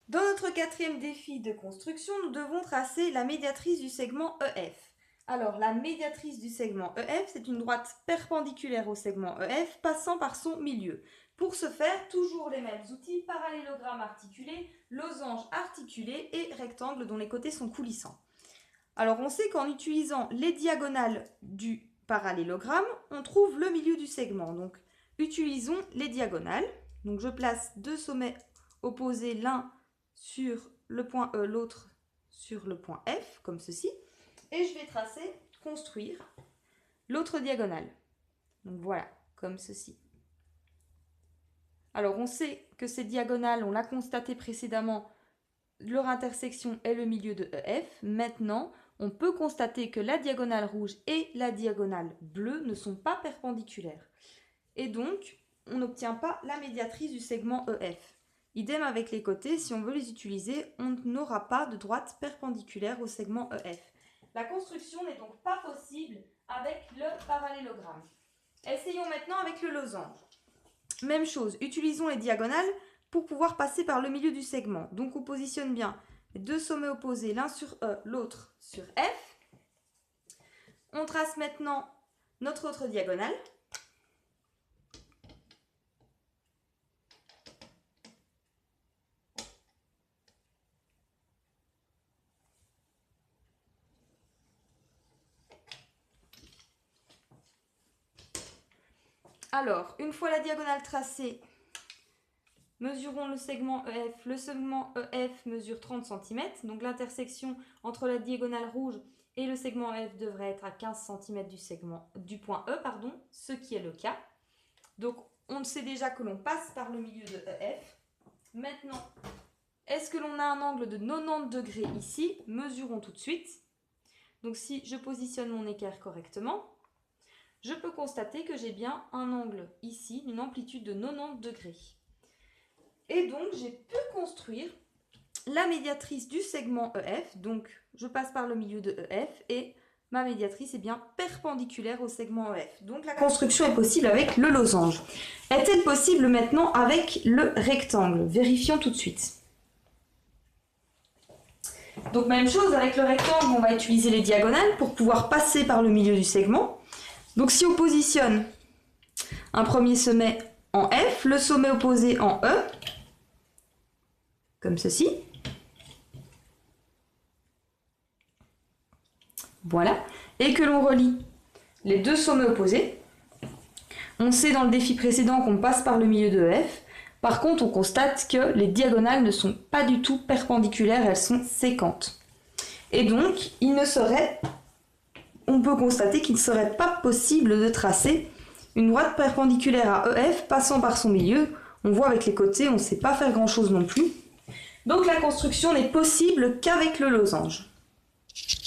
Dans notre quatrième défi de construction, nous devons tracer la médiatrice du segment EF. Alors, la médiatrice du segment EF, c'est une droite perpendiculaire au segment EF passant par son milieu. Pour ce faire, toujours les mêmes outils, parallélogramme articulé, losange articulé et rectangle dont les côtés sont coulissants. Alors, on sait qu'en utilisant les diagonales du parallélogramme, on trouve le milieu du segment. Donc, utilisons les diagonales. Donc, je place deux sommets opposés l'un sur le point E, l'autre sur le point F, comme ceci. Et je vais tracer, construire l'autre diagonale. Donc voilà, comme ceci. Alors on sait que ces diagonales, on l'a constaté précédemment, leur intersection est le milieu de EF. Maintenant, on peut constater que la diagonale rouge et la diagonale bleue ne sont pas perpendiculaires. Et donc, on n'obtient pas la médiatrice du segment EF. Idem avec les côtés, si on veut les utiliser, on n'aura pas de droite perpendiculaire au segment EF. La construction n'est donc pas possible avec le parallélogramme. Essayons maintenant avec le losange. Même chose, utilisons les diagonales pour pouvoir passer par le milieu du segment. Donc on positionne bien les deux sommets opposés, l'un sur E, l'autre sur F. On trace maintenant notre autre diagonale. Alors, une fois la diagonale tracée, mesurons le segment EF. Le segment EF mesure 30 cm, donc l'intersection entre la diagonale rouge et le segment EF devrait être à 15 cm du point E, ce qui est le cas. Donc, on sait déjà que l'on passe par le milieu de EF. Maintenant, est-ce que l'on a un angle de 90 degrés ici? Mesurons tout de suite. Donc, si je positionne mon équerre correctement, je peux constater que j'ai bien un angle ici, une amplitude de 90 degrés. Et donc, j'ai pu construire la médiatrice du segment EF. Donc, je passe par le milieu de EF et ma médiatrice est bien perpendiculaire au segment EF. Donc, la construction est possible avec le losange. Est-elle possible maintenant avec le rectangle? Vérifions tout de suite. Donc, même chose, avec le rectangle, on va utiliser les diagonales pour pouvoir passer par le milieu du segment. Donc si on positionne un premier sommet en F, le sommet opposé en E, comme ceci. Voilà. Et que l'on relie les deux sommets opposés. On sait dans le défi précédent qu'on passe par le milieu de F. Par contre, on constate que les diagonales ne sont pas du tout perpendiculaires, elles sont sécantes. Et donc, on peut constater qu'il ne serait pas possible de tracer une droite perpendiculaire à EF passant par son milieu. On voit avec les côtés, on ne sait pas faire grand chose non plus. Donc la construction n'est possible qu'avec le losange.